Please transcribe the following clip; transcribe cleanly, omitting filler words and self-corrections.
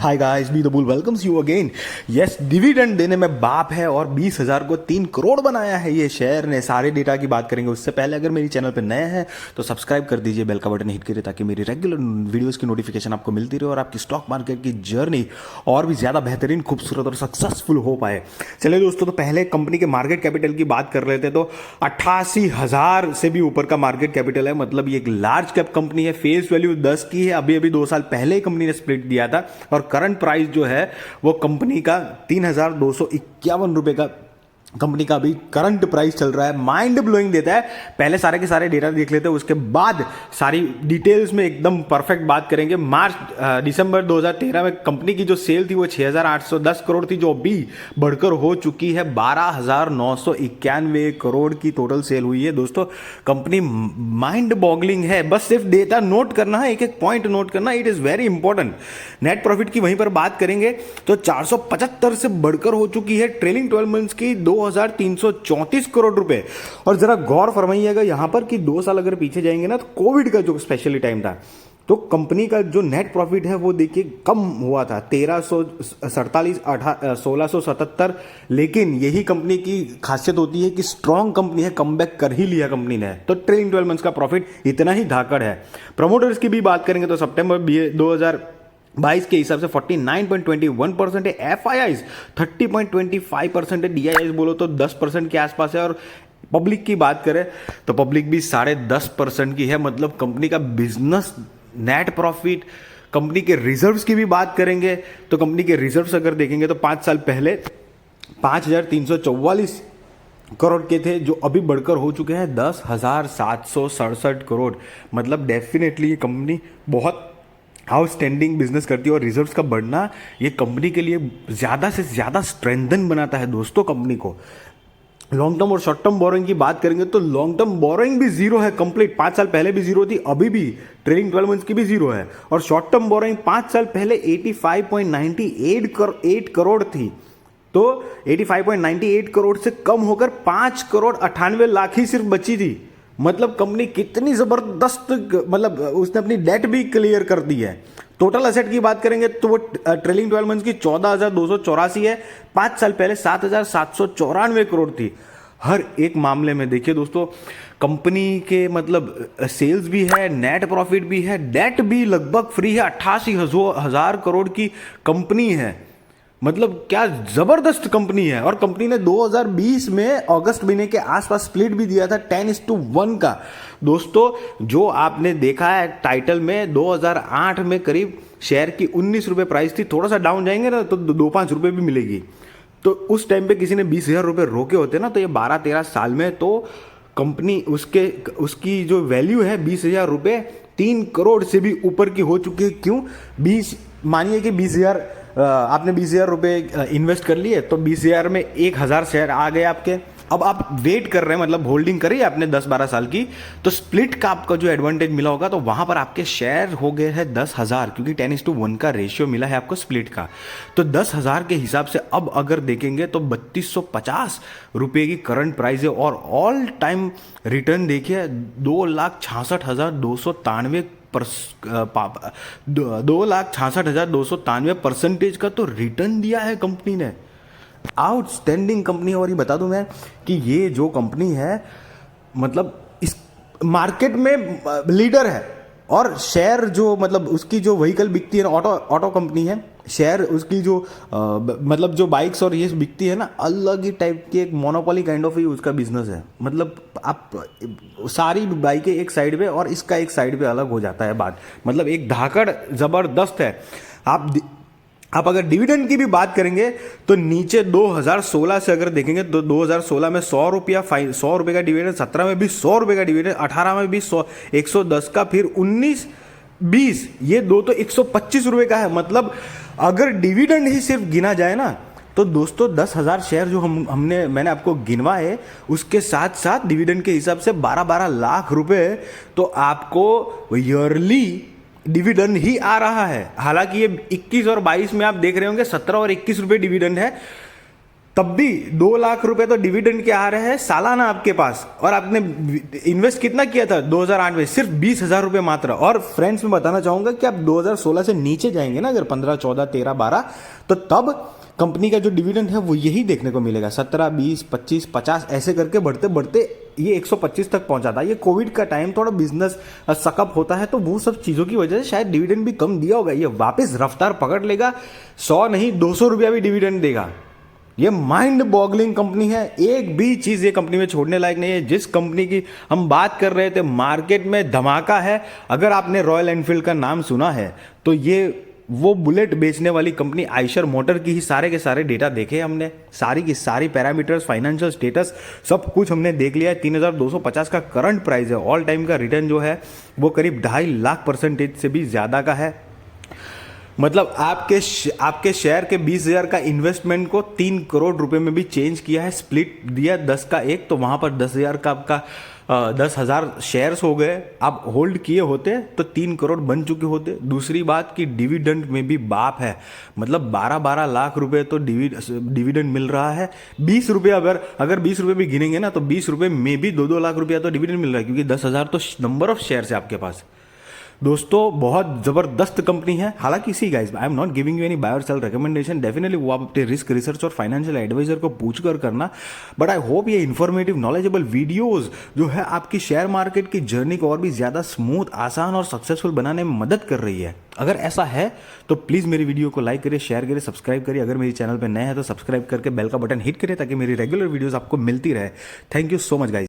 Hi guys, be the bull welcomes you again. Yes, dividend देने में बाप है और 20,000 को 3 करोड़ बनाया है ये शेयर ने। सारे डेटा की बात करेंगे। उससे पहले अगर मेरी चैनल पे नए हैं तो सब्सक्राइब कर दीजिए, बेल का बटन हिट करिए ताकि मेरी रेगुलर वीडियोस की नोटिफिकेशन आपको मिलती रहे और आपकी स्टॉक मार्केट की जर्नी और भी ज़्यादा बेहतरीन, खूबसूरत और सक्सेसफुल हो पाए। चलिए दोस्तों, तो पहले कंपनी के मार्केट कैपिटल की बात कर लेते तो 88,000 से भी ऊपर का मार्केट कैपिटल है। मतलब ये एक लार्ज कैप कंपनी है। फेस वैल्यू 10 की है। अभी 2 साल पहले कंपनी ने स्प्लिट दिया था और करंट प्राइस जो है वो कंपनी का 3,251 रुपए का कंपनी का अभी करंट प्राइस चल रहा है। माइंड ब्लोइंग देता है। पहले सारे के सारे डेटा देख लेते हैं, उसके बाद सारी डिटेल्स में एकदम परफेक्ट बात करेंगे। दिसंबर 2013 में कंपनी की जो सेल थी वो 6,810 करोड़ थी, जो अभी बढ़कर हो चुकी है 12,991 करोड़ की टोटल सेल हुई है। दोस्तों, कंपनी माइंड बॉगलिंग है। बस सिर्फ डेटा नोट करना है, एक एक पॉइंट नोट करना, it is very important. Net profit की वहीं पर बात करेंगे तो 475 से बढ़कर हो चुकी है ट्रेलिंग 12 मंथ्स की 2,334 करोड़ रुपए। और जरा गौर फरमाइएगा यहां पर कि 2 साल अगर पीछे जाएंगे ना, तो कोविड का जो स्पेशली टाइम था, तो कंपनी का जो नेट प्रॉफिट है वो देखिए कम हुआ था, 1347, 1677। लेकिन यही कंपनी की खासियत होती है कि स्ट्रॉन्ग कंपनी है, कमबैक कर ही लिया कंपनी ने। तो ट्रेलिंग 12 मंथ्स का प्रॉफिट इतना ही धाकड़ है। प्रमोटर्स की भी बात करेंगे तो सितंबर 2022 के हिसाब से 49.21% है। FIIs 30.25% है। DIIs बोलो तो 10% के आसपास है। और पब्लिक की बात करें तो पब्लिक भी 10.5% की है। मतलब कंपनी का बिजनेस, नेट प्रॉफिट, कंपनी के रिजर्व्स की भी बात करेंगे तो कंपनी के रिजर्व्स अगर देखेंगे तो 5 साल पहले 5,344 करोड़ के थे, जो अभी बढ़कर हो चुके हैं 10,767 करोड़। मतलब डेफिनेटली ये कंपनी बहुत आउटस्टैंडिंग बिजनेस करती है और रिजर्व्स का बढ़ना ये कंपनी के लिए ज़्यादा से ज़्यादा स्ट्रेंथन बनाता है दोस्तों कंपनी को। लॉन्ग टर्म और शॉर्ट टर्म बोरोइंग की बात करेंगे तो लॉन्ग टर्म बोरोइंग भी जीरो है कंप्लीट। 5 साल पहले भी जीरो थी, अभी भी ट्रेलिंग 12 मंथ्स की भी जीरो है। और शॉर्ट टर्म बोरोइंग 5 साल पहले 85.98 करोड़ थी, तो 85.98 करोड़ से कम होकर 5 करोड़ 98 लाख ही सिर्फ बची थी। मतलब कंपनी कितनी जबरदस्त, मतलब उसने अपनी डेट भी क्लियर कर दी है। टोटल एसेट की बात करेंगे तो वो ट्रेलिंग 12 मंथ्स की 14,284 है। 5 साल पहले 7,794 करोड़ थी। हर एक मामले में देखिए दोस्तों, कंपनी के मतलब सेल्स भी है, नेट प्रॉफिट भी है, डेट भी लगभग फ्री है। 88,000 करोड़ की कंपनी है। मतलब क्या जबरदस्त कंपनी है। और कंपनी ने 2020 में अगस्त महीने के आसपास स्प्लिट भी दिया था 10:1 का। दोस्तों, जो आपने देखा है टाइटल में, 2008 में करीब शेयर की 19 रुपए प्राइस थी। थोड़ा सा डाउन जाएंगे ना तो 2-5 रुपए भी मिलेगी। तो उस टाइम पे किसी ने 20,000 रुपए रोके होते ना, तो ये 12-13 साल में तो कंपनी उसकी जो वैल्यू है 20,000 रुपए 3 करोड़ से भी ऊपर की हो चुकी है। क्यों? मानिए कि 20,000 आपने 20,000 रुपए इन्वेस्ट कर लिए, तो 20,000 में 1,000 शेयर आ गए आपके। अब आप वेट कर रहे हैं, मतलब होल्डिंग करी आपने 10-12 साल की, तो स्प्लिट का आपका जो एडवांटेज मिला होगा तो वहां पर आपके शेयर हो गए हैं 10,000, क्योंकि 10:1 का रेशियो मिला है आपको स्प्लिट का। तो 10,000 के हिसाब से अब अगर देखेंगे तो 3,250 रुपये की करंट प्राइस है। और ऑल टाइम रिटर्न देखिए 2,66,293 2,66,293% का तो रिटर्न दिया है कंपनी ने। आउटस्टैंडिंग कंपनी है। और ये बता दूं मैं कि ये जो कंपनी है, मतलब इस मार्केट में लीडर है। और शेयर जो, मतलब उसकी जो व्हीकल बिकती है ना, ऑटो कंपनी है, शेयर उसकी जो मतलब जो बाइक्स और ये बिकती है ना, अलग ही टाइप की एक मोनोपोली काइंड ऑफ ही उसका बिजनेस है। मतलब आप सारी बाइकें एक साइड पे और इसका एक साइड पे अलग हो जाता है बात। मतलब एक धाकड़ जबरदस्त है। आप अगर डिविडेंड की भी बात करेंगे तो नीचे 2016 से अगर देखेंगे तो 2016 में 100 रुपया का डिविडेंड, 17 में भी 100 रुपये का डिविडेंड, 18 में भी 110 का, फिर 19-20 ये दो तो 125 रुपये का है। मतलब अगर डिविडेंड ही सिर्फ गिना जाए ना, तो दोस्तों 10,000 शेयर जो मैंने आपको गिनवाए, उसके साथ साथ डिविडेंड के हिसाब से 12-12 लाख रुपए तो आपको ईयरली डिविडेंड ही आ रहा है। हालांकि ये 21 और 22 में आप देख रहे होंगे 17 और 21 रुपए डिविडेंड है। तब भी 2 लाख रुपए तो डिविडेंड के आ रहे हैं सालाना आपके पास, और आपने इन्वेस्ट कितना किया था 2008 में? सिर्फ 20,000 रुपए मात्र। और फ्रेंड्स मैं बताना चाहूंगा कि आप 2016 से नीचे जाएंगे ना, अगर 15, 14, 13, 12, तो तब कंपनी का जो डिविडेंड है वो यही देखने को मिलेगा, 17, 20, 25, 50 ऐसे करके बढ़ते बढ़ते ये 125 तक पहुंचा था। ये कोविड का टाइम थोड़ा बिजनेस सकअप होता है, तो वो सब चीजों की वजह से शायद डिविडेंड भी कम दिया होगा। ये वापस रफ्तार पकड़ लेगा, 100 नहीं 200 रुपया भी डिविडेंड देगा। ये माइंड बॉगलिंग कंपनी है, एक भी चीज ये कंपनी में छोड़ने लायक नहीं है। जिस कंपनी की हम बात कर रहे थे, मार्केट में धमाका है। अगर आपने रॉयल एनफील्ड का नाम सुना है तो ये वो बुलेट बेचने वाली कंपनी आइशर मोटर की ही सारे के सारे डेटा देखे हमने, सारी की सारी पैरामीटर्स, फाइनेंशियल स्टेटस सब कुछ हमने देख लिया है। 3,250 का करंट प्राइस है। ऑल टाइम का रिटर्न जो है वो करीब 2.5 लाख % से भी ज्यादा का है। मतलब आपके शेयर के 20,000 का इन्वेस्टमेंट को 3 करोड़ रुपए में भी चेंज किया है, स्प्लिट दिया 10 का 1, तो वहां पर 10,000 का आपका 10,000 शेयर्स हो गए। आप होल्ड किए होते तो 3 करोड़ बन चुके होते। दूसरी बात कि डिविडेंड में भी बाप है, मतलब 12-12 लाख रुपए तो डिविडेंड मिल रहा है। 20 रुपये अगर 20 रुपये भी गिनेंगे ना, तो 20 रुपये में भी 2-2 लाख रुपया तो डिविडेंड मिल रहा है, क्योंकि 10,000 तो नंबर ऑफ शेयर्स है आपके पास। दोस्तों बहुत जबरदस्त कंपनी है। हालांकि see guys, I am not giving you any buy और सेल रिकमेंडेशन, डेफिनेटली वो आप अपने रिस्क रिसर्च और फाइनेंशियल एडवाइजर को पूछकर करना। बट आई होप ये इन्फॉर्मेटिव नॉलेजेबल वीडियोस जो है आपकी शेयर मार्केट की जर्नी को और भी ज्यादा स्मूथ, आसान और सक्सेसफुल बनाने में मदद कर रही है। अगर ऐसा है तो प्लीज मेरी वीडियो को लाइक करिए, शेयर करिए, सब्सक्राइब करिए। अगर मेरी चैनल पर नए हैं तो सब्सक्राइब करके बेल का बटन हिट करिए ताकि मेरी रेगुलर वीडियोस आपको मिलती रहे। Thank you so much guys.